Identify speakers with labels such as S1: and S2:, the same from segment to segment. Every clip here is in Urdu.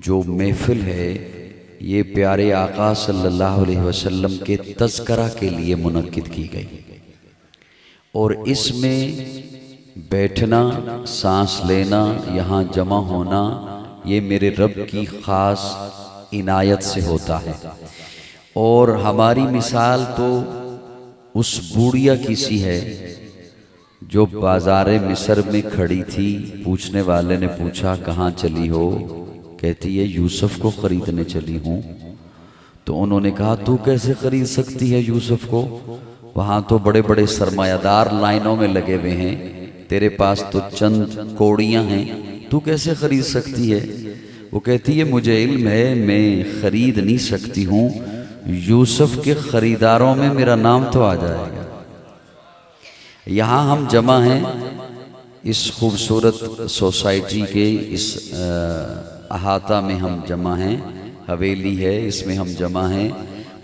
S1: جو محفل ہے یہ پیارے آقا صلی اللہ علیہ وسلم کے تذکرہ کے لیے منعقد کی گئی، اور اس میں بیٹھنا، سانس لینا، یہاں جمع ہونا یہ میرے رب کی خاص عنایت سے ہوتا ہے۔ اور ہماری مثال تو اس بوڑھیا کی سی ہے جو بازار مصر میں کھڑی تھی، پوچھنے والے نے پوچھا کہاں چلی ہو؟ کہتی ہے یوسف کو خریدنے چلی ہوں۔ تو انہوں نے کہا تو کیسے خرید سکتی ہے یوسف کو؟ وہاں تو بڑے بڑے سرمایہ دار لائنوں میں لگے ہوئے ہیں، تیرے پاس تو چند کوڑیاں ہیں، تو کیسے خرید سکتی ہے؟ وہ کہتی ہے مجھے علم ہے میں خرید نہیں سکتی ہوں، یوسف کے خریداروں میں میرا نام تو آ جائے گا۔ یہاں ہم جمع ہیں اس خوبصورت سوسائٹی کے اس احاطہ میں ہم جمع ہیں، حویلی ہے اس میں ہم جمع ہیں۔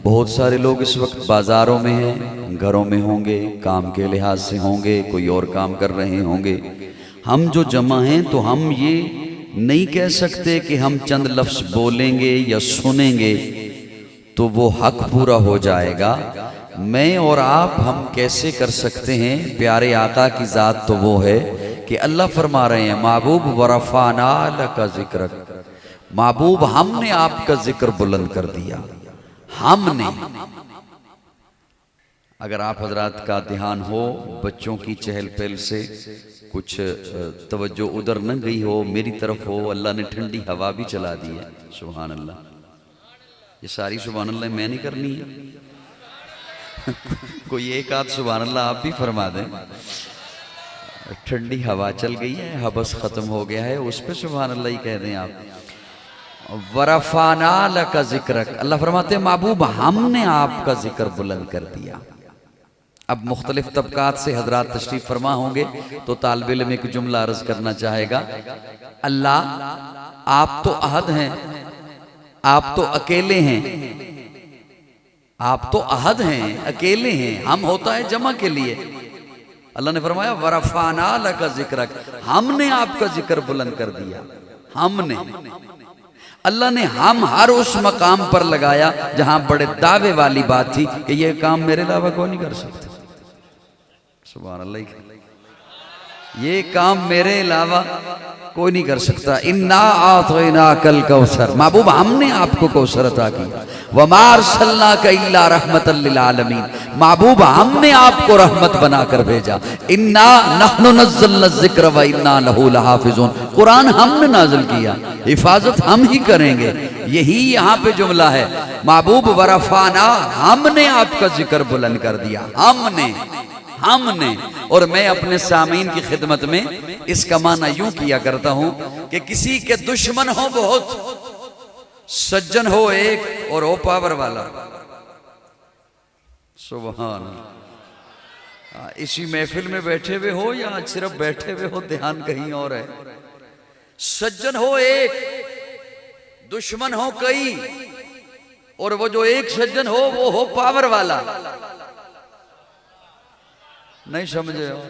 S1: بہت سارے لوگ اس وقت بازاروں میں ہیں، گھروں میں ہوں گے، کام کے لحاظ سے ہوں گے، کوئی اور کام کر رہے ہوں گے۔ ہم جو جمع ہیں تو ہم یہ نہیں کہہ سکتے کہ ہم چند لفظ بولیں گے یا سنیں گے تو وہ حق پورا ہو جائے گا۔ میں اور آپ ہم کیسے کر سکتے ہیں؟ پیارے آقا کی ذات تو وہ ہے کہ اللہ فرما رہے ہیں محبوب ورفعنا لک ذکرک، محبوب ہم نے آپ کا ذکر بلند کر دیا، ہم نے۔ اگر آپ حضرات کا دھیان ہو، بچوں کی چہل پہل سے کچھ توجہ ادھر نہ گئی ہو، میری طرف ہو، اللہ نے ٹھنڈی ہوا بھی چلا دی ہے، سبحان اللہ۔ یہ ساری سبحان اللہ میں نہیں کرنی ہے، کوئی ایک آدھ سبحان اللہ آپ بھی فرما دیں۔ ٹھنڈی ہوا چل گئی ہے، حبس ختم ہو گیا ہے، اس پہ سبحان اللہ ہی کہہ دیں آپ۔ ورفعنا لک ذکرک، اللہ فرماتے ہیں محبوب ہم نے آپ کا ذکر بلند کر دیا۔ اب مختلف طبقات سے حضرات تشریف فرما ہوں گے تو طالب علم ایک جملہ عرض کرنا چاہے گا، اللہ آپ تو احد ہیں، آپ تو اکیلے ہیں، آپ تو احد ہیں، اکیلے ہیں، ہم ہوتا ہے جمع کے لیے۔ اللہ نے فرمایا ورفعنا لک ذکرک، ہم نے آپ کا ذکر بلند کر دیا، ہم نے۔ اللہ نے ہم ہر اس مقام پر لگایا جہاں بڑے دعوے والی بات تھی کہ یہ کام میرے علاوہ کوئی نہیں کر سکتا، سبحان اللہ، یہ کام میرے علاوہ کوئی نہیں کر سکتا۔ انا اعطیناک الکوثر، محبوب ہم نے آپ کو کوثر عطا کیا۔ وما ارسلناک الا رحمتا للعالمین، محبوب ہم نے آپ کو رحمت بنا کر بھیجا۔ انا نحن نزلنا الذکر وانا لہ لحافظون، قرآن ہم نے نازل کیا، حفاظت ہم ہی کریں گے۔ یہی یہاں پہ جملہ ہے، محبوب ورفعنا، ہم نے آپ کا ذکر بلند کر دیا، ہم نے۔ اور میں اپنے سامعین کی خدمت میں اس کا معنی یوں کیا کرتا ہوں کہ کسی کے دشمن ہو بہت، سجن ہو ایک اور ہو پاور والا، سبحان اللہ۔ اسی محفل میں بیٹھے ہوئے ہو یا صرف بیٹھے ہوئے ہو، دھیان کہیں اور ہے۔ سجن ہو ایک، دشمن ہو کئی، اور وہ جو ایک سجن ہو وہ ہو پاور والا۔ نہیں سمجھے ہو؟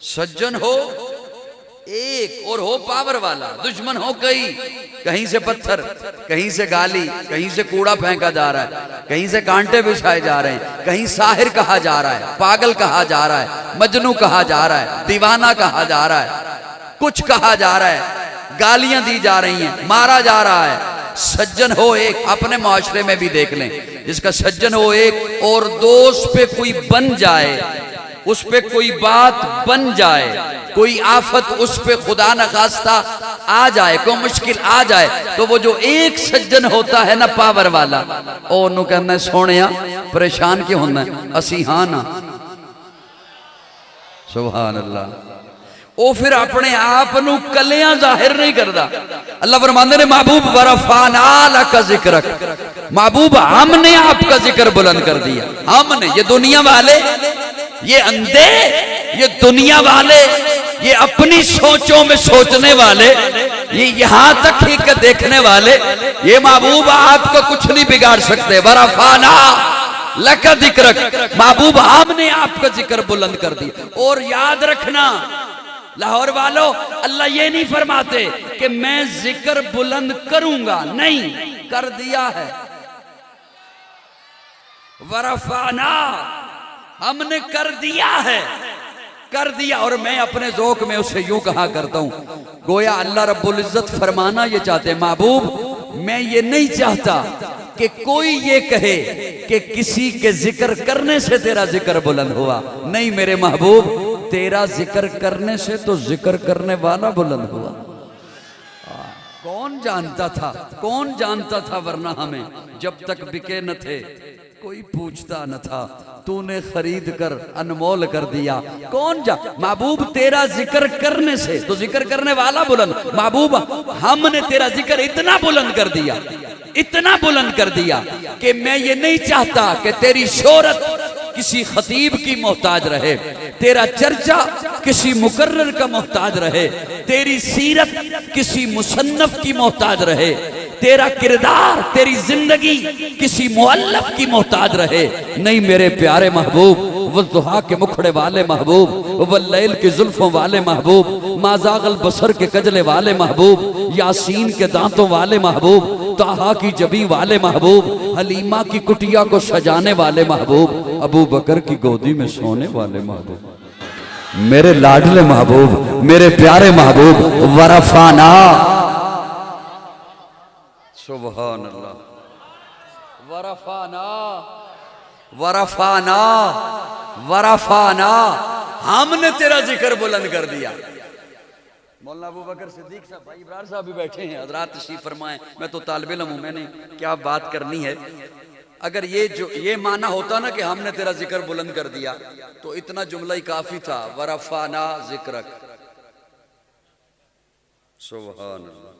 S1: سجن ہو ایک اور ہو پاور والا، دشمن ہو کئی، کہیں سے پتھر، کہیں سے گالی، کہیں سے کوڑا پھینکا جا رہا ہے، کہیں سے کانٹے بچھائے جا رہے ہیں، کہیں ساحر کہا جا رہا ہے، پاگل کہا جا رہا ہے، مجنوں کہا جا رہا ہے، دیوانہ کہا جا رہا ہے، کچھ کہا جا رہا ہے، گالیاں دی جا رہی ہیں، مارا جا رہا ہے۔ سجن ہو ایک، اپنے معاشرے میں بھی دیکھ لیں، جس کا سجن ہو ایک اور دوست پہ کوئی بن جائے، اس پہ کوئی بات بن جائے، کوئی آفت اس پہ خدا نخواستہ آ جائے، کوئی مشکل آ جائے، تو وہ جو ایک سجن ہوتا ہے نا پاور والا، او انہوں کہنا ہے سونیا پریشان کیوں ہونا ہے، اسی ہاں نا، سبحان اللہ۔ او پھر اپنے آپ نو کلیاں ظاہر نہیں کردا۔ اللہ فرماندے نے محبوب ورفعنا لک ذکرک، محبوب ہم نے آپ کا ذکر بلند کر دیا، ہم نے۔ یہ دنیا والے، یہ اندھے، یہ دنیا والے، یہ اپنی سوچوں میں سوچنے والے، یہ یہاں تک ہی کہ دیکھنے والے، یہ محبوب آپ کا کچھ نہیں بگاڑ سکتے۔ ورفعنا لک ذکرک، محبوب ہم نے آپ کا ذکر بلند کر دیا۔ اور یاد رکھنا لاہور والو، اللہ یہ نہیں فرماتے کہ میں ذکر بلند کروں گا، نہیں، کر دیا ہے۔ ورفعنا، ہم نے کر دیا ہے، کر دیا۔ اور میں اپنے ذوق میں اسے یوں کہا کرتا ہوں، گویا اللہ رب العزت فرمانا یہ چاہتے ہیں، محبوب میں یہ نہیں چاہتا کہ کوئی یہ کہے کہ کسی کے ذکر کرنے سے تیرا ذکر بلند ہوا، نہیں میرے محبوب، تیرا ذکر کرنے سے تو ذکر کرنے والا بلند ہوا۔ کون جانتا تھا، کون جانتا تھا، ورنہ ہمیں جب تک بکے نہ تھے کوئی پوچھتا نہ تھا، تو نے خرید کر انمول کر دیا۔ کون محبوب تیرا ذکر کرنے سے تو ذکر کرنے والا بلند، محبوب ہم نے تیرا ذکر اتنا بلند کر دیا، اتنا بلند کر دیا کہ میں یہ نہیں چاہتا کہ تیری شہرت کسی خطیب کی محتاج رہے، تیرا چرچا کسی مقرر کا محتاج رہے، تیری سیرت کسی مصنف کی محتاج رہے، تیرا کردار، تیری زندگی کسی مؤلف کی محتاج رہے، نہیں میرے پیارے محبوب، والضحیٰ کے مکھڑے والے محبوب، واللیل کی زلفوں والے محبوب، ما زاغ البصر کے کجلے والے محبوب، یاسین کے دانتوں والے محبوب، طٰہٰ کی جبیں والے محبوب، حلیمہ کی کٹیا کو سجانے والے محبوب، ابو بکر کی گودی میں سونے والے محبوب، میرے لاڈلے محبوب، میرے پیارے محبوب، ورفعنا، سبحان اللہ، ورفعنا، ورفعنا، ورفعنا، ہم نے تیرا ذکر بلند کر دیا۔ مولانا ابو بکر صدیق صاحب، بھائی ابرار صاحب بھی بیٹھے ہیں، حضرات تشریف فرمائیں، میں تو طالب علم ہوں، میں نے کیا بات کرنی ہے۔ اگر یہ معنی ہوتا نا کہ ہم نے تیرا ذکر بلند کر دیا تو اتنا جملہ ہی کافی تھا، ورفعنا ذکرک، سبحان اللہ،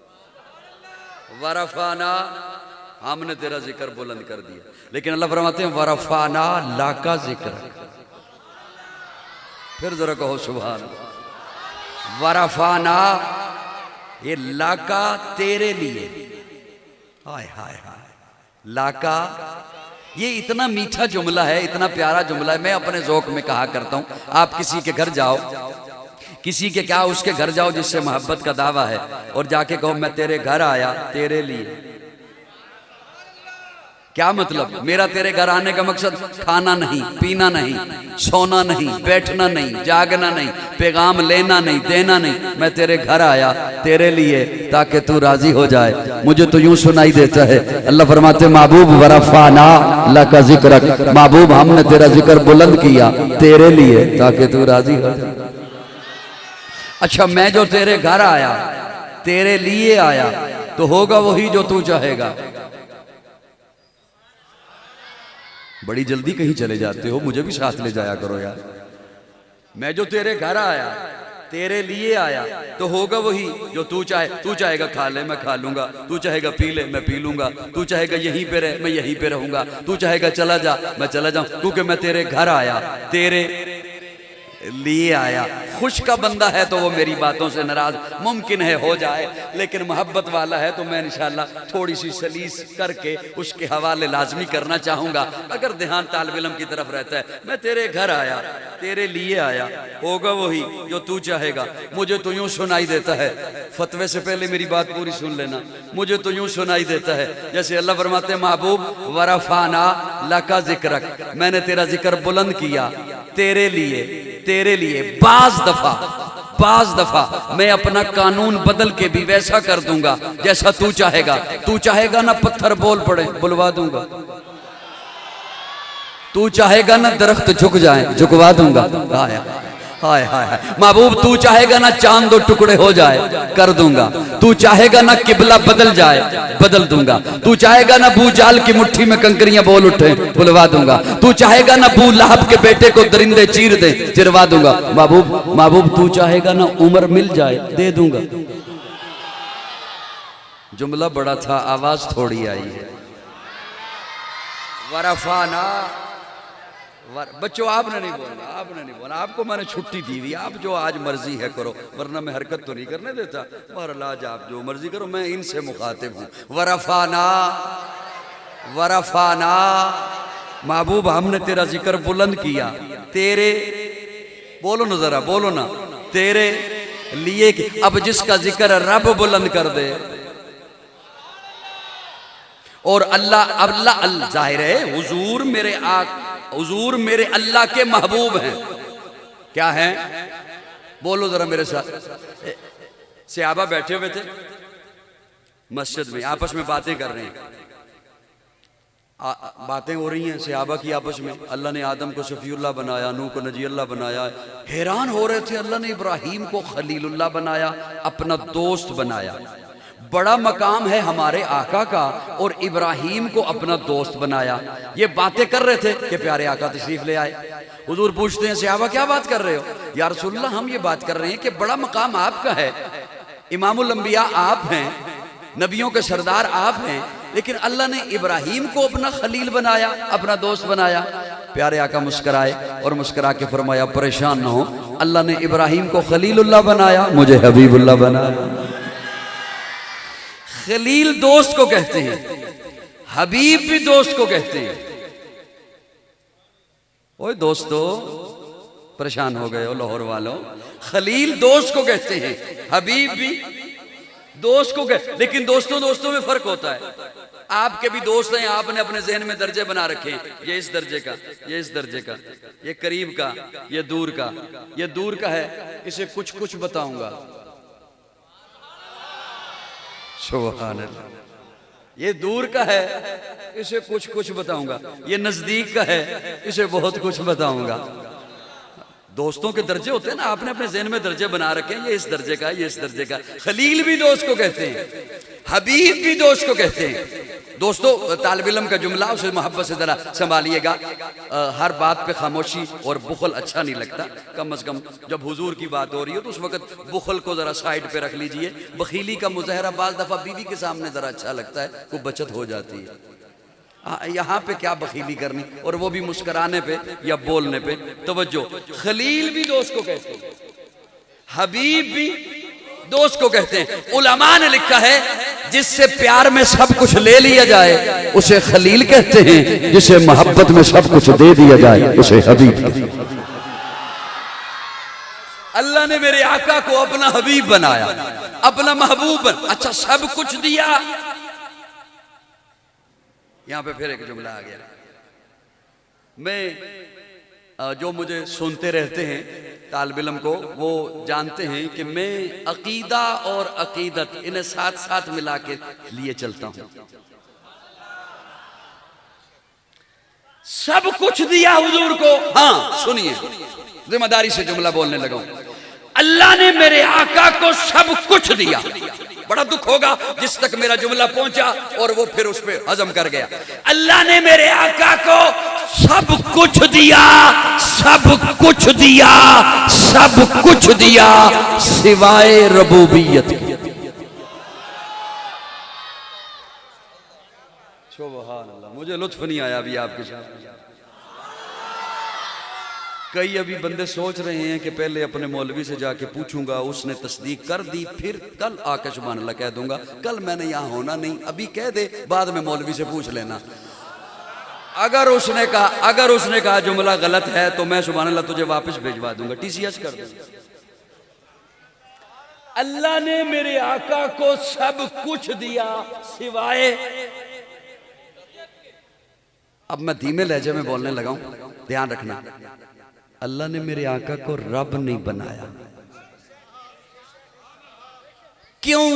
S1: ورفعنا، ہم نے تیرا ذکر بلند کر دیا۔ لیکن اللہ فرماتے ہیں ورفعنا لک ذکرک، پھر ذرا کہو سبحان اللہ، ورفعنا، یہ لاکا تیرے لیے، ہائے ہائے ہائے، لاکا، یہ اتنا میٹھا جملہ ہے، اتنا پیارا جملہ ہے، میں اپنے ذوق میں کہا کرتا ہوں، آپ کسی کے گھر جاؤ، کسی کے کیا اس کے گھر جاؤ جس سے محبت کا دعویٰ ہے، اور جا کے کہو میں تیرے گھر آیا تیرے لیے، کیا مطلب؟ میرا تیرے گھر آنے کا مقصد کھانا نہیں، پینا نہیں، سونا نہیں، بیٹھنا نہیں، جاگنا نہیں، پیغام لینا نہیں، دینا نہیں، میں تیرے گھر آیا تیرے لیے تاکہ تو راضی ہو جائے۔ مجھے تو یوں سنائی دیتا ہے، اللہ فرماتے محبوب ورفعنا لک ذکرک، محبوب ہم نے تیرا ذکر بلند کیا تیرے لیے تاکہ تو راضی ہو جائے۔ اچھا میں جو تیرے گھر آیا تیرے لیے آیا تو ہوگا وہی جو تو چاہے گا۔ بڑی جلدی کہیں چلے جاتے ہو، مجھے بھی ساتھ لے جایا کرو یار۔ میں جو تیرے گھر آیا تیرے لیے آیا تو ہوگا وہی جو تو چاہے گا کھا لے میں کھا لوں گا، تو چاہے گا پی لے میں پی لوں گا، تو چاہے گا یہیں پہ رہ میں یہیں پہ رہوں گا، تو چاہے گا چلا جا میں چلا جاؤں، کیونکہ میں تیرے گھر آیا تیرے لیے آیا۔ خوش کا بندہ ہے تو وہ میری باتوں سے ناراض ممکن ہے ہو جائے، لیکن محبت والا ہے تو میں انشاءاللہ تھوڑی سی سلیس کر کے اس کے حوالے لازمی کرنا چاہوں گا۔ اگر دھیان طالب علم کی طرف رہتا ہے، میں تیرے گھر آیا تیرے لیے آیا، ہوگا وہی جو تو چاہے گا۔ مجھے تو یوں سنائی دیتا ہے، فتوے سے پہلے میری بات پوری سن لینا، مجھے تو یوں سنائی دیتا ہے جیسے اللہ فرماتے ہیں محبوب ورفعنا لک ذکرک، میں نے تیرا ذکر بلند کیا تیرے لیے۔ بعض دفعہ میں اپنا قانون بدل کے بھی ویسا کر دوں گا جیسا تو چاہے گا نا پتھر بول پڑے بلوا دوں گا، تو چاہے گا نا درخت جھک جائیں جھکوا دوں گا، ہائے ہائے ہائے محبوب تو چاہے گا نا چاند دو ٹکڑے ہو جائے کر دوں گا، تو چاہے گا نا قبلہ بدل جائے بدل دوں گا، تو چاہے گا نا ابو جال کی مٹھی میں کنکریاں بول اٹھیں بلوا دوں گا، تو چاہے گا نا ابو لہب کے بیٹے کو درندے چیر دیں چروا دوں گا، محبوب تو چاہے گا نا عمر مل جائے دے دوں گا۔ جملہ بڑا تھا، آواز تھوڑی آئی ہے۔ ورفعنا، بچوں آپ نے نہیں بولنا، آپ کو میں نے چھٹی دی ہوئی، آپ جو آج مرضی ہے کرو، ورنہ میں حرکت تو نہیں کرنے دیتا، بہرحال آج آپ جو مرضی کرو، میں ان سے مخاطب ہوں۔ ورفعنا، محبوب ہم نے تیرا ذکر بلند کیا تیرے، بولو نا ذرا بولو نا، تیرے لیے کہ اب جس کا ذکر رب بلند کر دے اور اللہ ظاہر ہے حضور میرے اللہ کے محبوب ہیں. کیا ہیں؟ بولو ذرا میرے ساتھ. صحابہ بیٹھے ہوئے تھے مسجد میں، آپس میں باتیں کر رہے ہیں، باتیں ہو رہی ہیں صحابہ کی آپس میں. اللہ نے آدم کو شفیع اللہ بنایا، نوح کو نجی اللہ بنایا. حیران ہو رہے تھے اللہ نے ابراہیم کو خلیل اللہ بنایا، اپنا دوست بنایا. بڑا مقام ہے ہمارے آقا کا اور ابراہیم کو اپنا دوست بنایا. یہ باتیں کر رہے تھے کہ پیارے آقا تشریف لے آئے. حضور پوچھتے ہیں صحابہ کیا بات کر رہے ہو؟ یا رسول اللہ ہم یہ بات کر رہے ہیں کہ بڑا مقام آپ کا ہے، امام الانبیاء آپ ہیں، نبیوں کے سردار آپ ہیں، لیکن اللہ نے ابراہیم کو اپنا خلیل بنایا، اپنا دوست بنایا. پیارے آقا مسکرائے اور مسکرا کے فرمایا پریشان نہ ہو، اللہ نے ابراہیم کو خلیل اللہ بنایا، مجھے حبیب اللہ بنایا. خلیل دوست کو کہتے ہیں، حبیب بھی دوست کو کہتے ہیں. اوہ دوستو پریشان ہو گئے ہو لاہور والوں. خلیل دوست کو کہتے ہیں، حبیب بھی دوست کو کہتے ہیں. لیکن دوستوں میں فرق ہوتا ہے. آپ کے بھی دوست ہیں، آپ نے اپنے ذہن میں درجے بنا رکھے ہیں، یہ اس درجے کا، یہ اس درجے کا، یہ قریب کا، یہ دور کا. یہ دور کا ہے اسے کچھ بتاؤں گا. سبحان اللہ. یہ دور کا ہے اسے کچھ بتاؤں گا. یہ نزدیک کا ہے اسے بہت کچھ بتاؤں گا. دوستوں کے درجے ہوتے ہیں نا، آپ نے اپنے ذہن میں درجے بنا رکھے ہیں، یہ اس درجے کا، یہ اس درجے کا. خلیل بھی دوست کو کہتے ہیں، حبیب بھی دوست کو کہتے ہیں. دوستو طالب علم کا جملہ اسے محبت سے ذرا سنبھالیے گا. ہر بات پہ خاموشی اور بخل اچھا نہیں لگتا. کم از کم جب حضور کی بات ہو رہی ہو تو اس وقت بخل کو ذرا سائیڈ پہ رکھ لیجئے. بخیلی کا مظاہرہ بعض دفعہ بیوی کے سامنے ذرا اچھا لگتا ہے، کوئی بچت ہو جاتی ہے. یہاں پہ کیا بخیلی کرنی، اور وہ بھی مسکرانے پہ یا بولنے پہ. توجہ، خلیل بھی دوست کو کہتے ہیں، حبیب بھی دوست کو کہتے ہیں. علماء نے لکھا ہے جس سے پیار میں سب کچھ لے لیا جائے اسے خلیل کہتے ہیں، جسے محبت میں سب کچھ دے دیا جائے اسے حبیب. اللہ نے میرے آقا کو اپنا حبیب بنایا، اپنا محبوب بنایا. اچھا سب کچھ دیا. یہاں پہ پھر ایک جملہ آ گیا. میں جو مجھے سنتے رہتے ہیں طالب علم کو وہ جانتے ہیں کہ میں عقیدہ اور عقیدت انہیں ساتھ ساتھ ملا کے لیے چلتا ہوں. سب کچھ دیا حضور کو. ہاں سنیے، ذمہ داری سے جملہ بولنے لگا ہوں. اللہ نے میرے آقا کو سب کچھ دیا. بڑا دکھ ہوگا جس تک میرا جملہ پہنچا اور وہ پھر اس پہ ہضم کر گیا. اللہ نے میرے آقا کو سب کچھ دیا، سب کچھ دیا، سب کچھ دیا سوائے ربوبیت کی. سبحان اللہ. مجھے لطف نہیں آیا ابھی آپ کے ساتھ. کئی ابھی بندے سوچ رہے ہیں کہ پہلے اپنے مولوی سے جا کے پوچھوں گا، اس نے تصدیق کر دی، پھر کل آ کے سبحان اللہ کہہ دوں گا. کل میں نے یہاں ہونا نہیں، ابھی کہہ دے، بعد میں مولوی سے پوچھ لینا. اگر اس نے کہا جملہ غلط ہے تو میں سبحان اللہ تجھے واپس بھیجوا دوں گا، ٹی سی ایس کر دوں گا. اللہ نے میرے آقا کو سب کچھ دیا سوائے. اب میں دھیمے لہجے میں بولنے لگا ہوں، دھیان رکھنا. اللہ نے میرے آقا کو رب نہیں بنایا. کیوں؟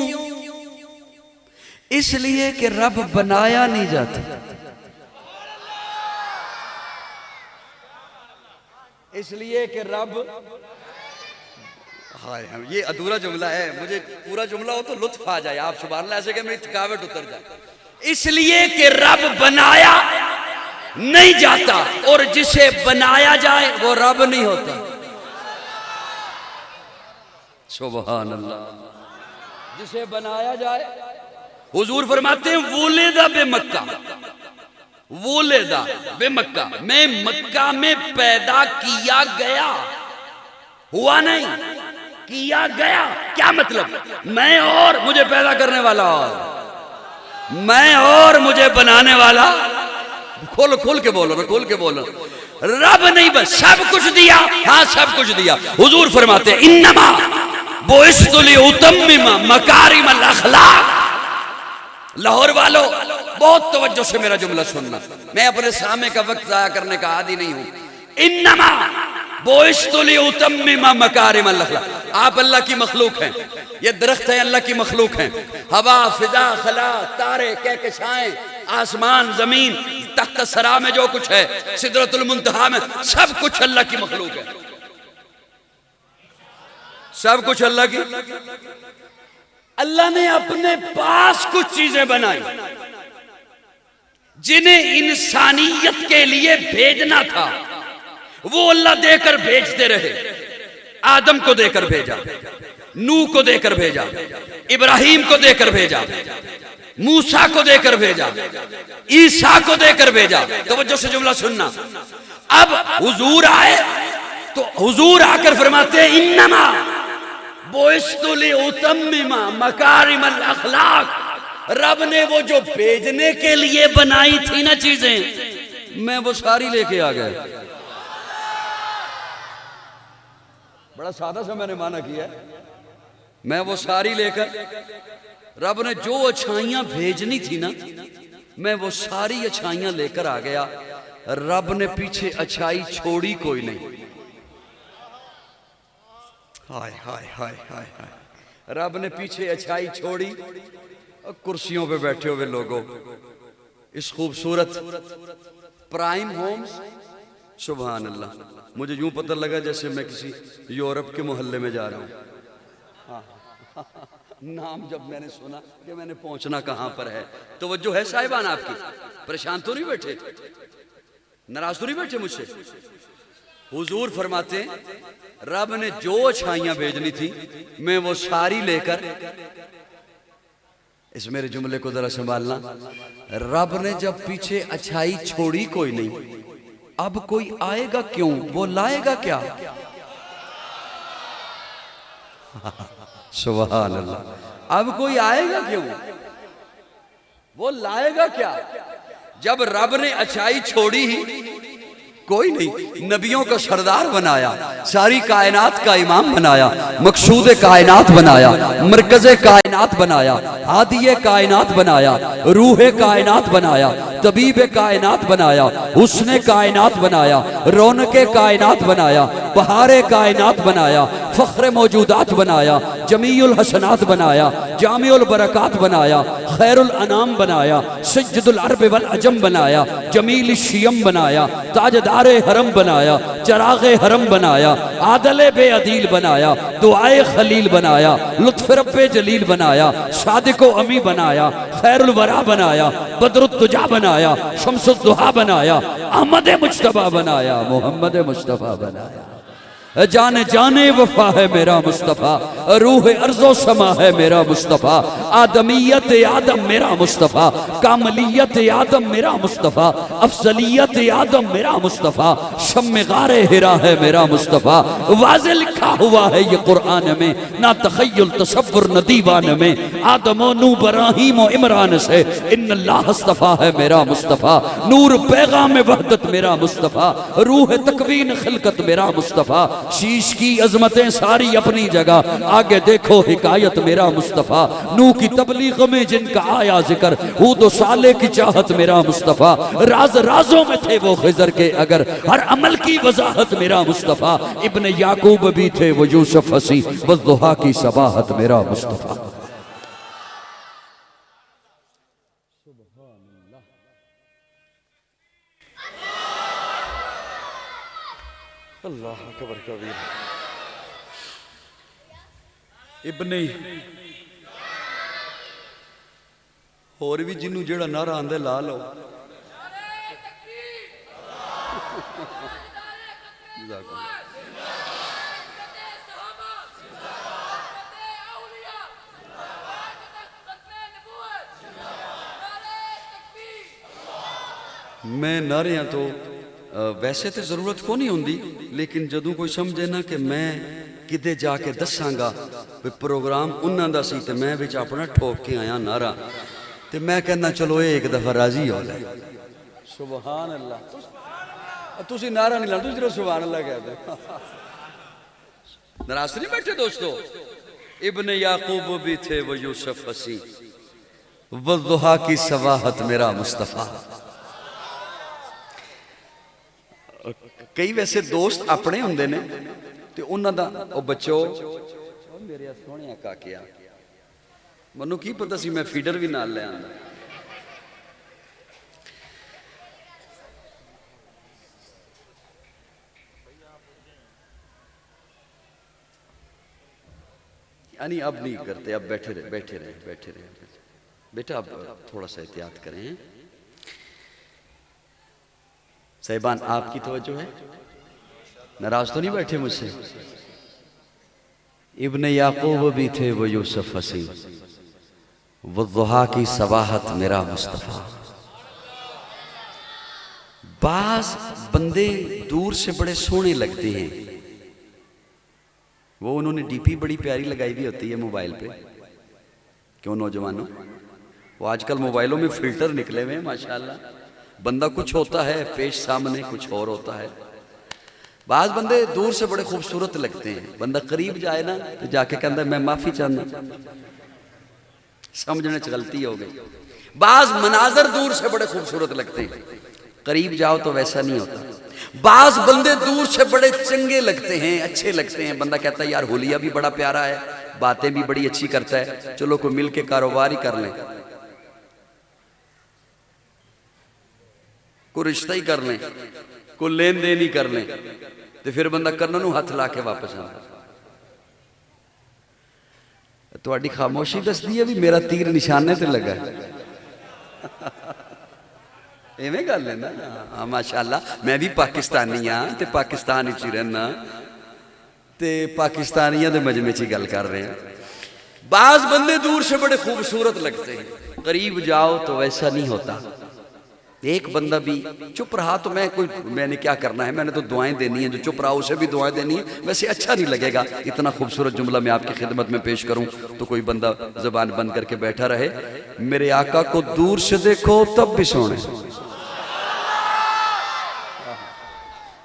S1: اس لیے کہ رب بنایا نہیں جاتا. اس لیے کہ رب، یہ ادھورا جملہ ہے، مجھے پورا جملہ ہو تو لطف آ جائے. آپ سبحان اللہ ایسے کہ میری تھکاوٹ اتر جائے. اس لیے کہ رب بنایا نہیں جاتا، اور جسے بنایا جائے وہ رب نہیں ہوتا. سبحان اللہ. جسے بنایا جائے، حضور فرماتے ہیں ولد بمکہ، ولد بمکہ، میں مکہ میں پیدا کیا گیا، ہوا نہیں، کیا گیا. کیا مطلب؟ میں اور مجھے پیدا کرنے والا اور، میں اور مجھے بنانے والا. کھول کے بولو، کھول کے بولو. رب نہیں بس سب کچھ دیا. ہاں سب کچھ دیا. حضور فرماتے ہیں انما بعثت لأتمم مکارم الاخلاق. لاہور والو بہت توجہ سے میرا جملہ سننا، میں اپنے سامنے کا وقت ضائع کرنے کا عادی نہیں ہوں. انما بعثت لأتمم مکارم الاخلاق. آپ اللہ کی مخلوق ہیں، یہ درخت ہیں اللہ کی مخلوق ہیں، ہوا، فضا، خلا، تارے، کہکشائیں، آسمان، زمین، تحت سرا میں جو کچھ ہے، سدرۃ المنتہا میں، سب کچھ اللہ کی مخلوق ہے. سب کچھ اللہ کی. اللہ نے اپنے پاس کچھ چیزیں بنائی جنہیں انسانیت کے لیے بھیجنا تھا، وہ اللہ دے کر بھیجتے رہے. آدم کو دے کر بھیجا، نوح کو دے کر بھیجا، ابراہیم کو دے کر بھیجا، موسیٰ کو دے کر بھیجا، عیسیٰ کو دے کر بھیجا. توجہ سے جملہ سننا. اب حضور آئے تو حضور آ کر فرماتے ہیں انما بعثت لأتمم مکارم الاخلاق. رب نے وہ جو بھیجنے کے لیے بنائی تھی نا چیزیں، میں وہ ساری لے کے آ گیا. بڑا سادہ سا میں نے معنی کیا ہے. میں وہ ساری لے کر، رب نے جو اچھائیاں بھیجنی تھی نا، میں وہ ساری اچھائیاں لے کر آ گیا. رب نے پیچھے اچھائی چھوڑی کوئی نہیں. ہائے ہائے ہائے ہائے ہائے. رب نے پیچھے اچھائی چھوڑی. کرسیوں پہ بیٹھے ہوئے لوگوں، اس خوبصورت پرائم ہومز، سبحان اللہ، مجھے یوں پتہ لگا جیسے میں کسی یورپ کے محلے میں جا رہا ہوں. نام جب میں نے سنا کہ میں نے پہنچنا کہاں پر ہے. توجہ ہے صاحبان آپ کی؟ پریشان تو نہیں بیٹھے؟ ناراض تو نہیں بیٹھے مجھ سے؟ حضور فرماتے ہیں رب نے جو اچھائیاں بھیجنی تھی میں وہ ساری لے کر. اس میرے جملے کو ذرا سنبھالنا. رب نے جب پیچھے اچھائی چھوڑی کوئی نہیں، اب کوئی آئے گا کیوں؟ وہ لائے گا کیا؟ سبحان اللہ. اب کوئی آئے گا کیوں؟ وہ لائے گا کیا؟ جب رب نے اچھائی چھوڑی ہی کوئی نہیں. نبیوں کا سردار بنایا، ساری کائنات کا امام بنایا، مقصود کائنات بنایا، مرکز کائنات بنایا، ہادی کائنات بنایا، روح کائنات بنایا، طبیب کائنات بنایا، حسن کائنات بنایا، رونق کائنات بنایا، بہار کائنات بنایا، فخر موجودات بنایا، جمیع الحسنات بنایا، جامع البرکات بنایا، خیر الانام بنایا، سجد العرب والعجم بنایا، جمیل الشیم بنایا، تاجدار حرم بنایا، چراغ حرم بنایا، عادل بے عدیل بنایا، دعائے خلیل بنایا، لطف رب جلیل بنایا، صادق و امی بنایا، خیر الورا بنایا، بدر الدجا بنایا، شمس الضحا بنایا، احمد مجتبی بنایا، محمد مصطفیٰ بنایا. جان وفا ہے میرا مصطفیٰ، روح ارض و سما ہے میرا مصطفیٰ، آدمیت آدم میرا مصطفیٰ، کاملیت آدم میرا مصطفیٰ، افضلیت آدم میرا مصطفیٰ، شم غار ہرا ہے میرا مصطفیٰ. واضح لکھا ہوا ہے یہ قرآن میں، نہ تخیل تصور نہ دیوان میں. آدم و نو ابراہیم و عمران سے ان اللہ اصطفیٰ ہے میرا مصطفیٰ. نور پیغام وحدت میرا مصطفیٰ، روح تکوین خلقت میرا مصطفیٰ. شیش کی عظمتیں ساری اپنی جگہ، آگے دیکھو حکایت میرا مصطفیٰ. نوح کی تبلیغ میں جن کا آیا ذکر، ہود و صالح کی چاہت میرا مصطفیٰ. راز رازوں میں تھے وہ خضر کے اگر، ہر عمل کی وضاحت میرا مصطفیٰ. ابن یعقوب بھی تھے وہ یوسف ہسی، والضحا کی صباحت میرا مصطفیٰ. اللہ اکبر کبیر. ابن اور بھی جنوں جڑا نعرہ آندے لا لو. میں نعریاں تو ویسے تو ضرورت کو نہیں ہوندی، لیکن جدوں کوئی سمجھے نا کہ میں کدے جا کے دساں گا پروگرام انہاں دا سی تے میں وچ اپنا ٹھوک کے آیا نعرہ، تے میں کہنا چلو ایک دفعہ راضی ہو جائے. سبحان اللہ. تسی نعرہ نہیں لانا، تسی صرف سبحان اللہ کہتے. ناراض نہیں بیٹھے دوستو؟ ابن یعقوب بھی تھے وہ یوسف حسین، والضحیٰ کی سواحت میرا مصطفیٰ۔ کئی ویسے دوست اپنے ہوندے نے تے انہاں دا او بچو میرے سونے کاکیا منو کی پتہ سی میں فیڈر بھی نال لے آندا۔ یعنی اب نہیں کرتے، اب بیٹھے رہے بیٹا، اب تھوڑا سا احتیاط کریں۔ صاحبان آپ کی توجہ ہے، ناراض تو نہیں بیٹھے مجھ سے؟ ابن یعقوب بھی تھے وہ یوسف حسین، والضحیٰ کی سواحت میرا مصطفیٰ۔ بعض بندے دور سے بڑے سونے لگتے ہیں، وہ انہوں نے ڈی پی بڑی پیاری لگائی بھی ہوتی ہے موبائل پہ، کیوں نوجوانوں؟ وہ آج کل موبائلوں میں فلٹر نکلے ہوئے ہیں ماشاءاللہ، بندہ کچھ ہوتا ہے پیش سامنے کچھ اور ہوتا ہے۔ بعض بندے دور سے بڑے خوبصورت لگتے ہیں، بندہ قریب جائے نا تو جا کے کہتا ہے میں معافی چاہتا، سمجھنے سے غلطی ہو گئی۔ بعض مناظر دور سے بڑے خوبصورت لگتے ہیں، قریب جاؤ تو ویسا نہیں ہوتا۔ بعض بندے دور سے بڑے چنگے لگتے ہیں، اچھے لگتے ہیں، بندہ کہتا ہے یار حلیہ بھی بڑا پیارا ہے، باتیں بھی بڑی اچھی کرتا ہے، چلو کوئی مل کے کاروبار ہی کر لیں، کوئی رشتہ ہی کر لیں، کوئی لین دین ہی کر لیں، تو پھر بندہ کرنوں ہاتھ لا کے واپس آتا۔ تہاڈی خاموشی دس دی ہے بھی میرا تیر نشانے تے لگا ہے، ایویں گل ہے نا؟ ماشاءاللہ میں بھی پاکستانی ہاں تے پاکستان وچ ہی رہنا تے پاکستانیاں دے مجمع چ گل کر رہے ہیں۔ بعض بندے دور سے بڑے خوبصورت لگتے ہیں، قریب جاؤ تو ویسا نہیں ہوتا۔ ایک بندہ بھی چپ رہا تو میں نے کیا کرنا ہے، میں نے تو دعائیں دینی ہیں، جو چپ رہا اسے بھی دعائیں دینی ہیں، ویسے اچھا نہیں لگے گا اتنا خوبصورت جملہ میں آپ کی خدمت میں پیش کروں تو کوئی بندہ زبان بند کر کے بیٹھا رہے۔ میرے آقا کو دور سے دیکھو تب بھی سونے،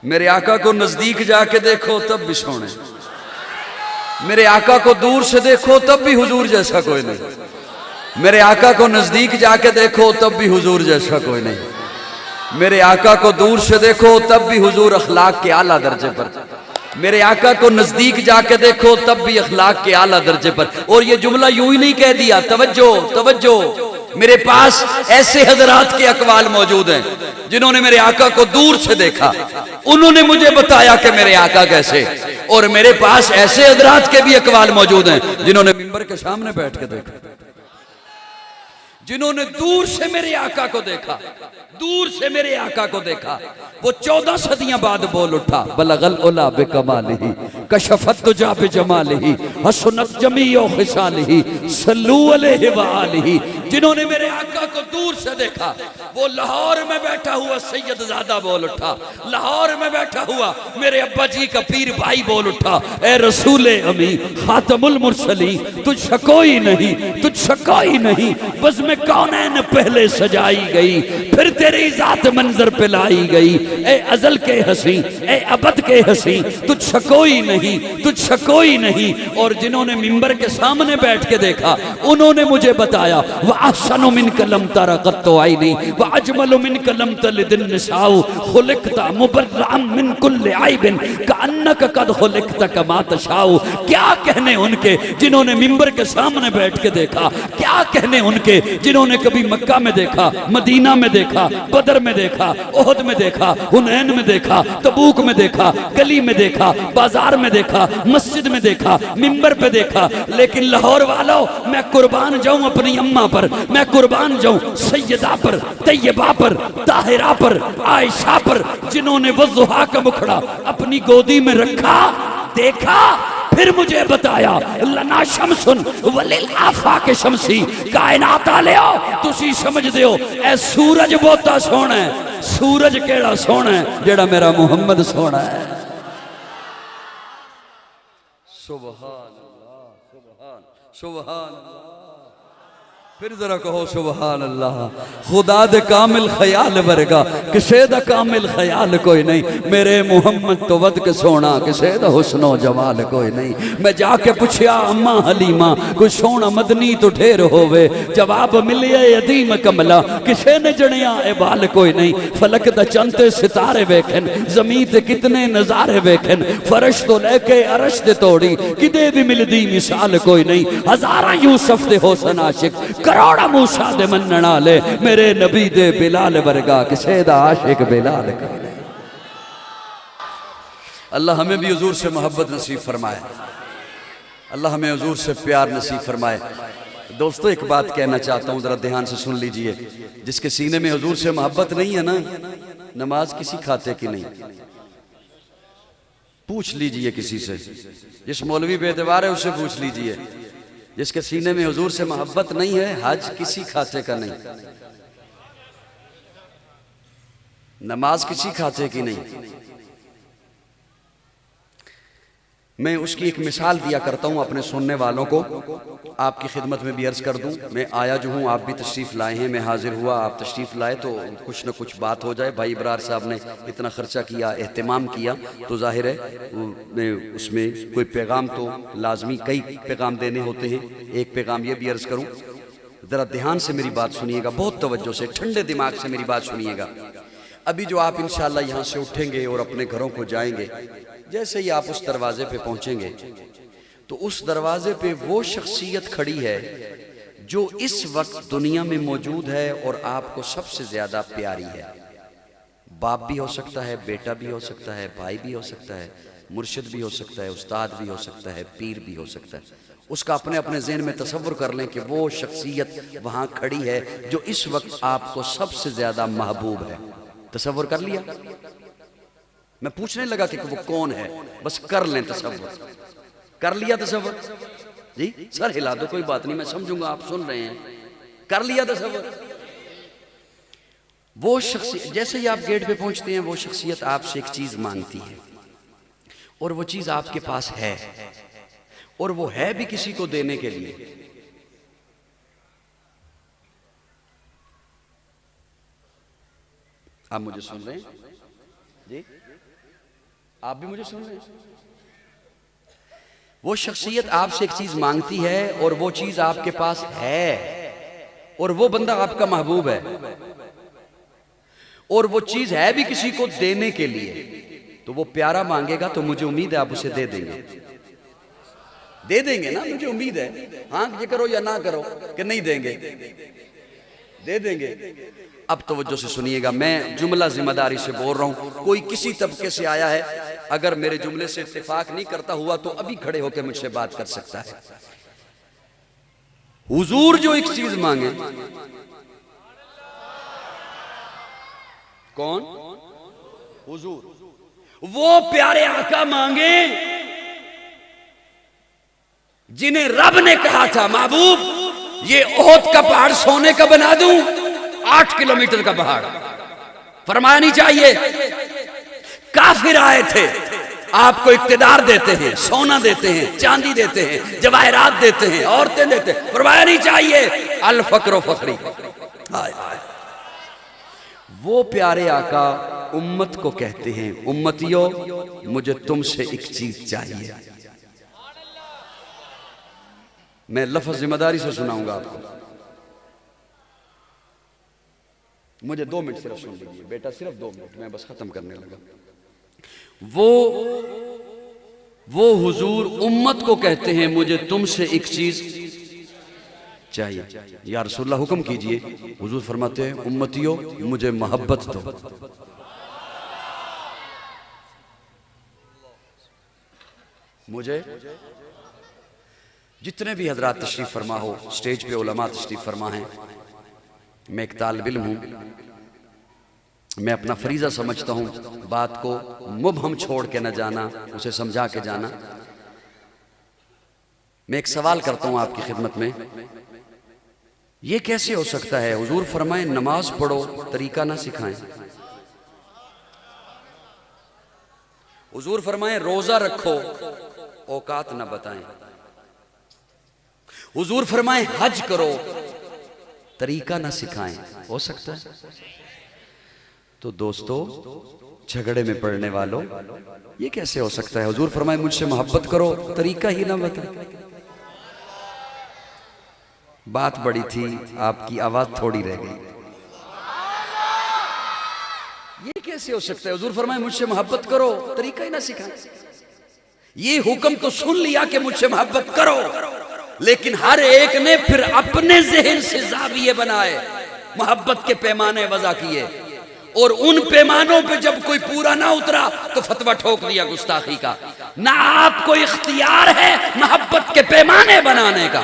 S1: میرے آقا کو نزدیک جا کے دیکھو تب بھی سونے، میرے آقا کو دور سے دیکھو تب بھی حضور جیسا کوئی نہیں، میرے آقا کو نزدیک جا کے دیکھو تب بھی حضور جیسا کوئی نہیں، میرے آقا کو دور سے دیکھو تب بھی حضور اخلاق کے اعلیٰ درجے پر، میرے آقا کو نزدیک جا کے دیکھو تب بھی اخلاق کے اعلیٰ درجے پر۔ اور یہ جملہ یوں ہی نہیں کہہ دیا، توجہ توجہ، میرے پاس ایسے حضرات کے اقوال موجود ہیں جنہوں نے میرے آقا کو دور سے دیکھا، انہوں نے مجھے بتایا کہ میرے آقا کیسے، اور میرے پاس ایسے حضرات کے بھی اقوال موجود ہیں جنہوں نے منبر کے سامنے بیٹھ کے دیکھا، جنہوں نے دور سے میرے آقا کو دیکھا، دور سے میرے آقا کو دیکھا۔ وہ 14 صدیاں بعد بول اٹھا، بلغ العلا بکمالہ کشفت تجا بجمالہ حسنت جمیع خصالہ صلو علیہ وآلہ۔ جنہوں نے میرے آقا کو دور سے دیکھا، وہ لاہور میں بیٹھا ہوا سید زادہ بول اٹھا، لاہور میں بیٹھا ہوا میرے ابا جی کا پیر بھائی بول اٹھا، اے رسول امی خاتم المرسلین، تجھ سا کوئی نہیں، تجھ سا کوئی نہیں، بس میں کونین پہلے سجائی گئی، پھر تیری ذات منظر پہ لائی گئی، اے ازل کے حسین، اے ابد کے حسین، تجھ سا کوئی نہیں، تجھ سا کوئی نہیں۔ اور جنہوں نے منبر کے سامنے بیٹھ کے دیکھا، انہوں نے مجھے بتایا وَأَحْسَنُ مِنْكَ لَمْ تَرَ قَطُّ عَيْنِي وَأَجْمَلُ مِنْكَ لَمْ تَلِدِ النِّسَاءُ خُلِقْتَ مُبَرَّأً مِنْ كُلِّ عَيْبٍ كَأَنَّكَ قَدْ خُلِقْتَ كَمَا تَشَاءُ۔ کیا کہنے ان کے جنہوں نے منبر کے سامنے بیٹھ کے دیکھا، کیا کہنے ان کے جنہوں نے کبھی مکہ میں دیکھا، مدینہ میں دیکھا، بدر میں دیکھا، احد میں دیکھا، حنین میں دیکھا، تبوک میں دیکھا، گلی میں دیکھا، بازار میں دیکھا، مسجد میں دیکھا، منبر پہ دیکھا۔ لیکن لاہور والوں، میں قربان جاؤں اپنی اماں پر، میں قربان جاؤں سیدہ پر، طیبہ پر، طاہرہ پر، عائشہ پر، جنہوں نے والضحیٰ کا مکھڑا اپنی گودی میں رکھا، دیکھا، پھر مجھے بتایا لنا شمسن وللآفاق شمسی، کائنات آلیو تسی سمجھ دیو اے سورج بہتا سونا ہے، سورج کیڑا سونا ہے جیڑا میرا محمد سونا ہے۔ سبحان اللہ، سبحان اللہ، پھر ذرا کہو سبحان اللہ. خدا دے کامل خیال ورگا کسے دا کامل خیال کوئی نہیں. میرے محمد تو ود کے سونا کسے دا حسن و جمال کوئی نہیں. میں جا کے پوچھیا اماں حلیمہ کوئی سونا مدنی تو ڈھیر ہووے, جواب ملیا یتیم کملا کسے نے جنیا اے بال کوئی نہیں. فلک دا چنتے ستارے ویکھن, زمین تے کتنے نظارے ویکھن, فرش تو لے کے عرش دے توڑی کدے بھی ملدی مثال کوئی نہیں. ہزاراں یوسف دے حسن عاشق کروڑا موسیٰ دے منن والے, میرے نبی دے بلال ورگا کسے دا عاشق بلال کوئی نہیں. اللہ ہمیں بھی حضور سے محبت نصیب فرمائے, اللہ ہمیں حضور سے پیار نصیب فرمائے. دوستو ایک بات کہنا چاہتا ہوں, ذرا دھیان سے سن لیجئے. جس کے سینے میں حضور سے محبت نہیں ہے نا, نماز کسی کھاتے کی نہیں. پوچھ لیجئے کسی سے, جس مولوی بے اعتبار ہے اس سے پوچھ لیجئے. جس کے سینے میں حضور سے محبت نہیں ہے, حج کسی کھاتے کا نہیں, نماز کسی کھاتے کی نہیں. میں اس کی ایک مثال دیا کرتا ہوں اپنے سننے والوں کو, آپ کی خدمت میں بھی عرض کر دوں. میں آیا جو ہوں, آپ بھی تشریف لائے ہیں, میں حاضر ہوا, آپ تشریف لائے تو کچھ نہ کچھ بات ہو جائے. بھائی ابرار صاحب نے اتنا خرچہ کیا, اہتمام کیا, تو ظاہر ہے اس میں کوئی پیغام تو لازمی, کئی پیغام دینے ہوتے ہیں. ایک پیغام یہ بھی عرض کروں, ذرا دھیان سے میری بات سنیے گا, بہت توجہ سے, ٹھنڈے دماغ سے میری بات سنیے گا. ابھی جو آپ انشاءاللہ یہاں سے اٹھیں گے اور اپنے گھروں کو جائیں گے, جیسے ہی آپ اس دروازے پہ پہنچیں گے تو اس دروازے پہ وہ شخصیت کھڑی ہے جو اس وقت دنیا میں موجود ہے اور آپ کو سب سے زیادہ پیاری ہے. باپ بھی ہو سکتا ہے, بیٹا بھی ہو سکتا ہے, بھائی بھی ہو سکتا ہے, مرشد بھی ہو سکتا ہے, استاد بھی ہو سکتا ہے, پیر بھی ہو سکتا ہے. اس کا اپنے اپنے ذہن میں تصور کر لیں کہ وہ شخصیت وہاں کھڑی ہے جو اس وقت آپ کو سب سے زیادہ محبوب ہے. تصور کر لیا؟ میں پوچھنے لگا کہ وہ کون ہے, بس کر لیں تصور. کر لیا تصور؟ جی سر ہلا دو, کوئی بات نہیں, میں سمجھوں گا آپ سن رہے ہیں. کر لیا تصور؟ وہ شخصیت, جیسے ہی آپ گیٹ پہ پہنچتے ہیں, وہ شخصیت آپ سے ایک چیز مانگتی ہے, اور وہ چیز آپ کے پاس ہے, اور وہ ہے بھی کسی کو دینے کے لیے. آپ مجھے سن رہے ہیں؟ جی آپ بھی مجھے سن رہے ہیں؟ وہ شخصیت آپ سے ایک چیز مانگتی ہے اور وہ چیز آپ کے پاس ہے, اور وہ بندہ آپ کا محبوب ہے, اور وہ چیز ہے بھی کسی کو دینے کے لیے. تو وہ پیارا مانگے گا تو مجھے امید ہے آپ اسے دے دیں گے. دے دیں گے نا, مجھے امید ہے. ہاں یہ کرو یا نہ کرو کہ نہیں دیں گے, دے دیں گے. اب توجہ سے سنیے گا, میں جملہ ذمہ داری سے بول رہا ہوں. کوئی کسی طبقے سے آیا ہے, اگر میرے جملے سے اتفاق نہیں کرتا ہوا تو ابھی کھڑے ہو کے مجھ سے بات کر سکتا ہے. حضور جو ایک چیز مانگے, کون؟ حضور. وہ پیارے آقا مانگے جنہیں رب نے کہا تھا محبوب یہ احد کا پہاڑ سونے کا بنا دوں, 8 کلومیٹر کا پہاڑ. فرمایا نہیں چاہیے. کافر آئے تھے, آپ کو اقتدار دیتے ہیں, سونا دیتے ہیں, چاندی دیتے ہیں, جواہرات دیتے ہیں, عورتیں دیتے ہیں. فرمایا نہیں چاہیے الفقر و فخری. وہ پیارے آقا امت کو کہتے ہیں, امتیو مجھے تم سے ایک چیز چاہیے. میں لفظ ذمہ داری سے سناؤں گا آپ کو. مجھے 2 منٹ صرف سن لیجیے بیٹا, صرف 2 منٹ, میں بس ختم کرنے لگا. وہ حضور امت کو کہتے ہیں مجھے تم سے ایک چیز چاہیے. یا رسول اللہ حکم کیجئے. حضور فرماتے ہیں امتیو مجھے محبت دو. مجھے جتنے بھی حضرات تشریف فرما ہو, سٹیج پہ علماء تشریف فرما ہیں, میں ایک طالب علم ہوں, میں اپنا فریضہ سمجھتا ہوں بات کو مبہم چھوڑ کے نہ جانا, اسے سمجھا کے جانا. میں ایک سوال کرتا ہوں آپ کی خدمت میں, یہ کیسے ہو سکتا ہے حضور فرمائیں نماز پڑھو طریقہ نہ سکھائیں, حضور فرمائیں روزہ رکھو اوقات نہ بتائیں, حضور فرمائیں حج کرو طریقہ نہ سکھائیں، ہو سکتا ہے؟ تو دوستو، جھگڑے میں پڑنے والوں، یہ کیسے ہو سکتا ہے؟ حضور فرمائے مجھ سے محبت کرو، طریقہ ہی نہ بتائیں۔ بات بڑی تھی، آپ کی آواز تھوڑی رہ گئی۔ یہ کیسے ہو سکتا ہے؟ حضور فرمائے مجھ سے محبت کرو، طریقہ ہی نہ سکھائیں۔ یہ حکم تو سن لیا کہ مجھ سے محبت کرو، لیکن ہر ایک نے پھر اپنے ذہن سے زاویے بنائے، محبت کے پیمانے وضع کیے، اور ان پیمانوں پہ جب کوئی پورا نہ اترا تو فتویٰ ٹھوک دیا گستاخی کا۔ نہ آپ کو اختیار ہے محبت کے پیمانے بنانے کا،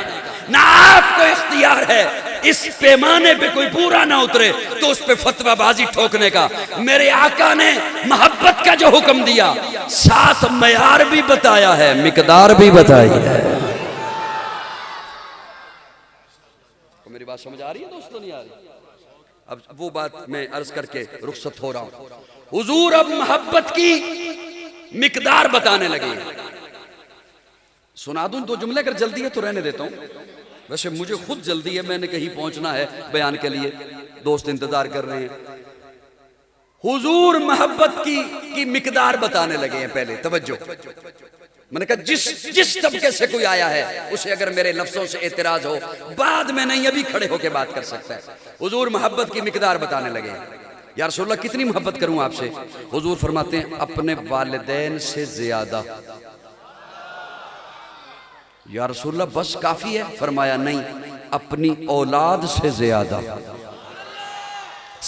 S1: نہ آپ کو اختیار ہے اس پیمانے پہ کوئی پورا نہ اترے تو اس پہ فتویٰ بازی ٹھوکنے کا۔ میرے آقا نے محبت کا جو حکم دیا، ساتھ معیار بھی بتایا ہے، مقدار بھی بتائی ہے۔ میری بات سمجھ آ رہی ہے دوستو، نہیں آ رہی؟ اب وہ بات میں عرض کر کے رخصت ہو رہا ہوں۔ حضور اب محبت کی مقدار بتانے لگے۔ سنا دوں دو جملے، اگر جلدی ہے تو رہنے دیتا ہوں، ویسے مجھے خود جلدی ہے، میں نے کہیں پہنچنا ہے بیان کے لیے، دوست انتظار کر رہے ہیں۔ حضور محبت کی مقدار بتانے لگے ہیں۔ پہلے توجہ، میں نے کہا جس طبقے سے کوئی آیا ہے اسے اگر میرے لفظوں سے اعتراض ہو، بعد میں نہیں، ابھی کھڑے ہو کے بات کر سکتا ہے۔ حضور محبت کی مقدار بتانے لگے۔ یا رسول اللہ کتنی محبت کروں آپ سے؟ حضور فرماتے ہیں اپنے والدین سے زیادہ۔ یا رسول اللہ بس کافی ہے؟ فرمایا نہیں، اپنی اولاد سے زیادہ۔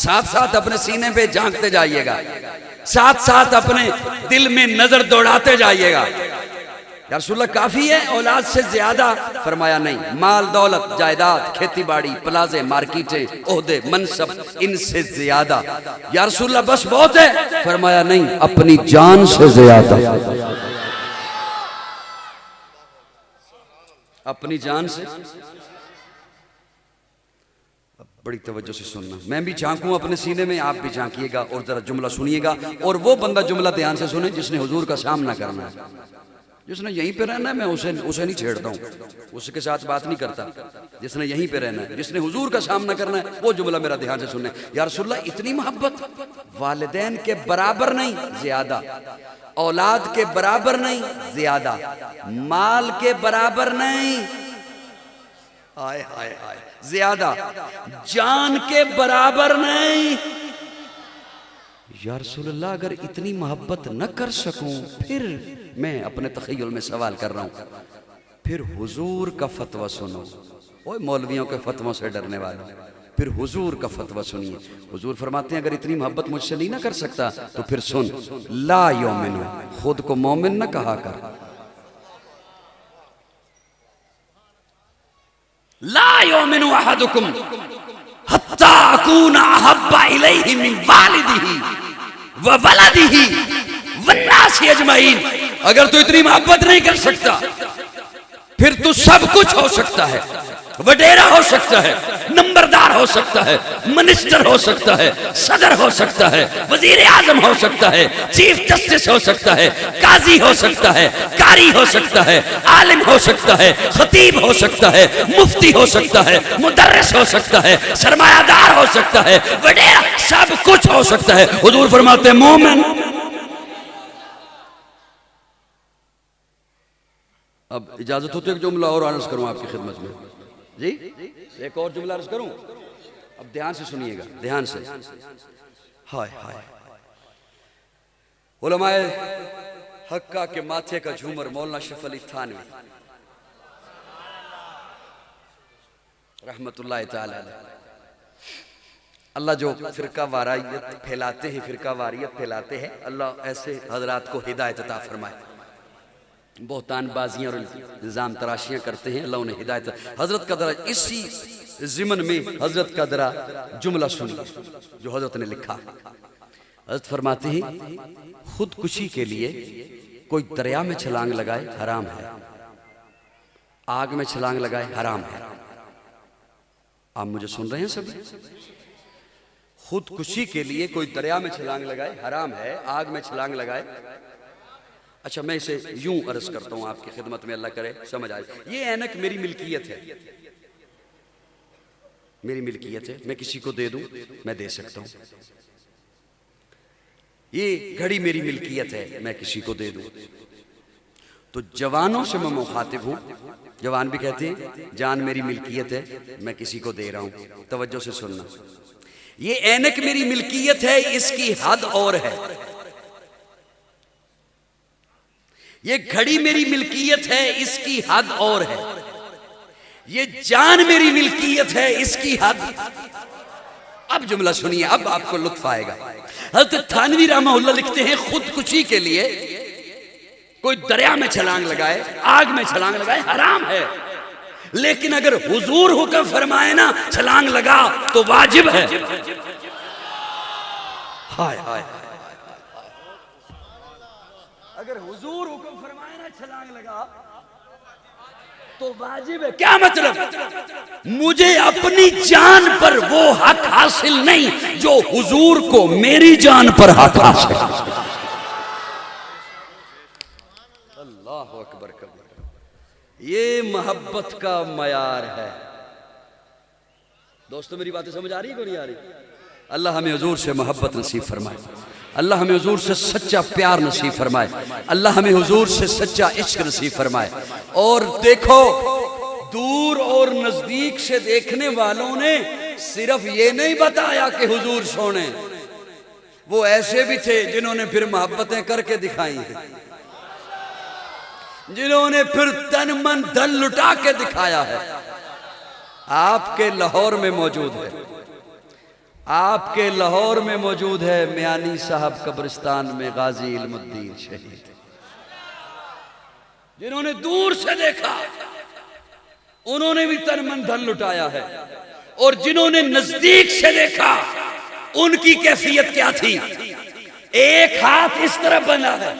S1: ساتھ ساتھ اپنے سینے پہ جھانکتے جائیے گا، ساتھ ساتھ اپنے دل میں نظر دوڑاتے جائیے گا۔ یا رسول اللہ کافی ہے اولاد سے زیادہ؟ فرمایا نہیں، مال دولت جائیداد کھیتی باڑی پلازے مارکیٹیں عہدے منصب ان سے زیادہ۔ یا رسول اللہ بس بہت ہے؟ فرمایا نہیں، اپنی جان سے زیادہ۔ اپنی جان سے، بڑی توجہ سے سننا، میں بھی جھانکوں اپنے سینے میں، آپ بھی جھانکیے گا اور ذرا جملہ سنیے گا، اور وہ بندہ جملہ دھیان سے سنے جس نے حضور کا سامنا کرنا ہے۔ جس نے یہیں پہ رہنا ہے میں اسے نہیں چھیڑتا ہوں، اس کے ساتھ بات نہیں کرتا۔ جس نے یہیں پہ رہنا ہے، جس نے حضور کا سامنا کرنا ہے، وہ جملہ میرا دھیان سے سننے۔ یا رسول اللہ اتنی محبت، والدین کے برابر نہیں زیادہ، اولاد کے برابر نہیں زیادہ، مال کے برابر نہیں آئے آئے آئے زیادہ، جان کے برابر نہیں۔ یا رسول اللہ اگر اتنی محبت نہ کر سکوں، پھر میں اپنے تخیل میں سوال کر رہا ہوں، پھر حضور کا فتویٰ سنو۔ اوہ مولویوں کے فتووں سے ڈرنے والوں، پھر حضور کا فتویٰ سنیے۔ حضور فرماتے ہیں اگر اتنی محبت مجھ سے نہیں نہ کر سکتا تو پھر سن، لا یومن، خود کو مومن نہ کہا کر۔ لا یومن احدکم حتی اکون احب الیہ من والدہ وولدہ والناس اجمعین۔ اگر تو اتنی محبت نہیں کر سکتا پھر تو سب کچھ ہو سکتا ہے، وڈیرا ہو سکتا ہے، نمبردار ہو سکتا ہے، منسٹر ہو سکتا ہے، صدر ہو سکتا ہے، وزیر اعظم ہو سکتا ہے، چیف جسٹس ہو سکتا ہے، قاضی ہو سکتا ہے، قاری ہو سکتا ہے، عالم ہو سکتا ہے، خطیب ہو سکتا ہے، مفتی ہو سکتا ہے، مدرس ہو سکتا ہے، سرمایہ دار ہو سکتا ہے، وڈیرا، سب کچھ ہو سکتا ہے۔ حضور فرماتے ہیں مومن۔ اب اجازت ہو تو ایک جملہ اور عرض کروں آپ کی خدمت میں، جی ایک اور جملہ عرض کروں، اب دھیان سے سنیے گا، دھیان سے۔ ہائے ہائے، علماء حقہ کے ماتھے کا جھومر مولانا شریف علی تھانوی رحمت اللہ تعالی علیہ، اللہ جو فرقہ واریت پھیلاتے ہیں، فرقہ واریت پھیلاتے ہیں، اللہ ایسے حضرات کو ہدایت عطا فرمائے۔ بہتان بازیاں اور الزام تراشیاں کرتے ہیں، اللہ انہیں ہدایت۔ حضرت کا درہ اسی ضمن میں حضرت کا درہ جملہ سنیے جو حضرت نے لکھا۔ حضرت فرماتے ہیں خودکشی کے لیے کوئی دریا میں چھلانگ لگائے حرام ہے، آگ میں چھلانگ لگائے حرام ہے۔ آپ مجھے سن رہے ہیں سب؟ خودکشی کے لیے کوئی دریا میں چھلانگ لگائے حرام ہے، آگ میں چھلانگ لگائے۔ اچھا میں اسے یوں عرض کرتا ہوں آپ کی خدمت میں، اللہ کرے سمجھ آئے۔ یہ اینک میری ملکیت ہے،
S2: میری ملکیت ہے، میں کسی کو دے دوں میں دے سکتا ہوں. یہ گھڑی میری ملکیت ہے، میں کسی کو دے دوں. تو جوانوں سے میں مخاطب ہوں. جوان بھی کہتے ہیں جان میری ملکیت ہے، میں کسی کو دے رہا ہوں. توجہ سے سننا. یہ اینک میری ملکیت ہے، اس کی حد اور ہے. یہ گھڑی میری ملکیت ہے، اس کی حد اور ہے. یہ جان میری ملکیت ہے، اس کی حد. اب جملہ سنیے، اب آپ کو لطف آئے گا. حضرت تھانوی رحمہ اللہ لکھتے ہیں خودکشی کے لیے کوئی دریا میں چھلانگ لگائے، آگ میں چھلانگ لگائے، حرام ہے. لیکن اگر حضور حکم فرمائے نا چھلانگ لگا تو واجب ہے. ہائے ہائے، اگر حضور حکم فرمائے نا چھلانگ لگا تو واجب ہے. کیا مطلب؟ مجھے اپنی جان پر وہ حق حاصل نہیں جو حضور کو میری جان پر حق حاصل. اللہ اکبر کبیر. یہ محبت کا معیار ہے. دوستو میری باتیں سمجھ آ رہی ہے کہ نہیں آ رہی؟ اللہ ہمیں حضور سے محبت نصیب فرمائے. اللہ ہمیں حضور سے سچا پیار نصیب فرمائے. اللہ ہمیں حضور سے سچا عشق نصیب فرمائے. اور دیکھو، دور اور نزدیک سے دیکھنے والوں نے صرف یہ نہیں بتایا کہ حضور سونے، وہ ایسے بھی تھے جنہوں نے پھر محبتیں کر کے دکھائی ہیں، جنہوں نے پھر تن من دل لٹا کے دکھایا ہے. آپ کے لاہور میں موجود ہے، آپ کے لاہور میں موجود ہے میانی صاحب قبرستان میں غازی علم الدین شہید، جنہوں نے دور سے دیکھا انہوں نے بھی تن من دھن لٹایا ہے. اور جنہوں نے نزدیک سے دیکھا ان کی کیفیت کیا تھی؟ ایک ہاتھ اس طرف بندھا ہے،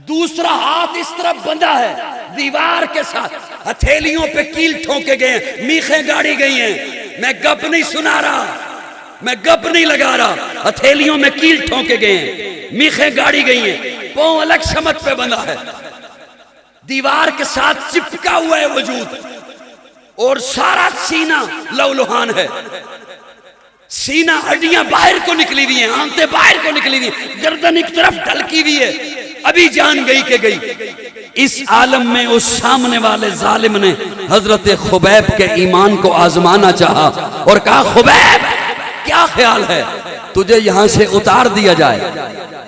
S2: دوسرا ہاتھ اس طرف بندھا ہے دیوار کے ساتھ، ہتھیلیوں پہ کیل ٹھونکے گئے ہیں، میخیں گاڑی گئی ہیں. میں گپ نہیں سنا رہا، میں گپ نہیں لگا رہا. ہتھیلیوں میں کیل ٹھونکے گئے ہیں، میخیں گاڑی گئی ہیں، پاؤں الگ سمت پہ بندھا ہے، دیوار کے ساتھ چپکا ہوا ہے وجود، اور سارا سینہ لولہان ہے. سینہ ہڈیاں باہر کو نکلی ہوئی ہیں، آنتیں باہر کو نکلی ہوئی ہیں، گردن ایک طرف ڈھلکی ہوئی ہے، ابھی جان گئی کہ گئی. اس عالم میں اس سامنے والے ظالم نے حضرت خبیب کے ایمان کو آزمانا چاہا اور کہا خبیب کیا خیال ہے تجھے یہاں سے اتار دیا جائے،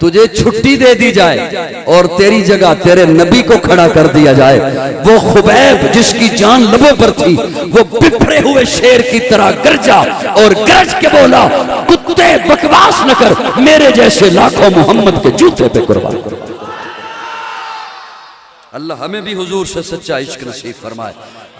S2: تجھے چھٹی دے دی جائے اور تیری جگہ تیرے نبی کو کھڑا کر دیا جائے. وہ خبیب جس کی جان لبوں پر تھی وہ بپھرے ہوئے شیر کی طرح گرجا اور گرج کے بولا کتے بکواس نہ کر، میرے جیسے لاکھوں محمد کے جوتے پہ قربان. اللہ ہمیں بھی حضور سے سچا عشق نصیب فرمائے.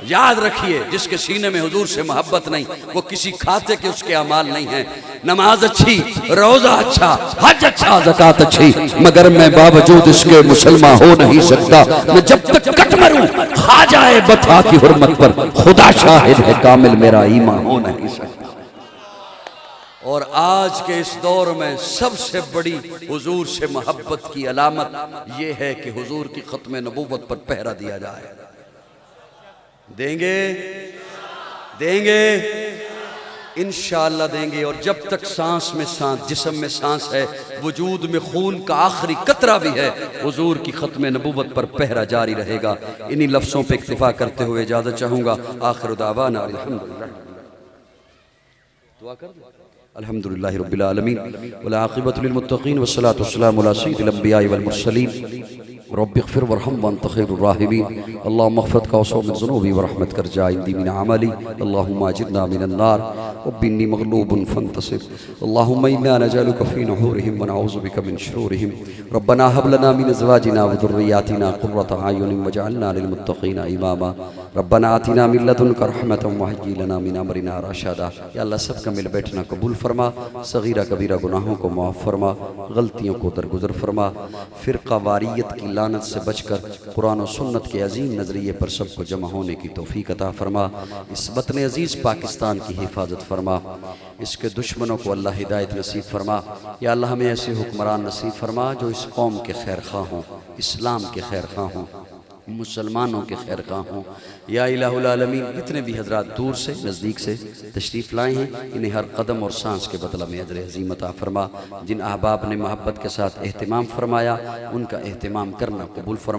S2: یاد رکھیے جس کے سینے میں حضور سے محبت نہیں وہ کسی کھاتے کے اس کے اعمال نہیں ہیں. نماز اچھی، روزہ اچھا، حج اچھا، زکوٰۃ اچھی، مگر میں باوجود اس کے مسلمان ہو نہیں سکتا. میں جب تک کٹ مروں کھا جائے بتا کی حرمت پر، خدا شاہد ہے کامل میرا ایمان ہو نہیں سکتا. اور آج کے اس دور میں سب سے بڑی حضور سے محبت کی علامت یہ ہے کہ حضور کی ختم نبوت پر پہرا دیا جائے. دیں گے؟ دیں گے؟ انشاءاللہ دیں گے. اور جب تک سانس میں سانس، جسم میں سانس ہے، وجود میں خون کا آخری قطرہ بھی ہے، حضور کی ختم نبوت پر پہرا جاری رہے گا. انہی لفظوں پہ اکتفا کرتے ہوئے اجازت چاہوں گا. آخر دعوانا الحمدللہ. دعا کر دیں. الحمدللہ رب العالمین والعاقبۃ للمتقین والصلاة والسلام علی سید الانبیاء والمرسلین. رب اغفر ورحم وانت خیر الراحمین. اللہم اغفرت کاوسو من ذنوبی ورحمت کر جائندی من عملی. اللہم اجرنا من النار رب انی مغلوب فانتصر. اللہم انا نجعلک فی نحورہم ونعوذ بک من شرورہم. ربنا هب لنا من ازواجنا وذریاتنا قرۃ اعین واجعلنا للمتقین اماما. ربنا آتنا من لدنک رحمۃ وہیئ لنا من امرنا رشدا. یا اللہ سب کا مل بیٹھنا قبول فرما، صغیرہ کبیرہ گناہوں کو معاف فرما، غلطیوں کو درگزر فرما. فرقہ واریت کی لعنت سے بچ کر قرآن و سنت کے عظیم نظریے پر سب کو جمع ہونے کی توفیق عطا فرما. اس وطن عزیز پاکستان کی حفاظت فرما، اس کے دشمنوں کو اللہ ہدایت نصیب فرما. یا اللہ ہمیں ایسے حکمران نصیب فرما جو اس قوم کے خیر خواہ ہوں، اسلام کے خیر خواہ ہوں.
S1: مسلمانوں کے خیر خواہ ہوں۔ یا الہ العالمین جتنے بھی حضرات دور سے نزدیک سے تشریف لائے ہیں انہیں ہر قدم اور سانس کے بدلہ میں اجر عظیم عطا فرما۔ جن احباب نے محبت کے ساتھ اہتمام فرمایا ان کا اہتمام کرنا قبول فرما۔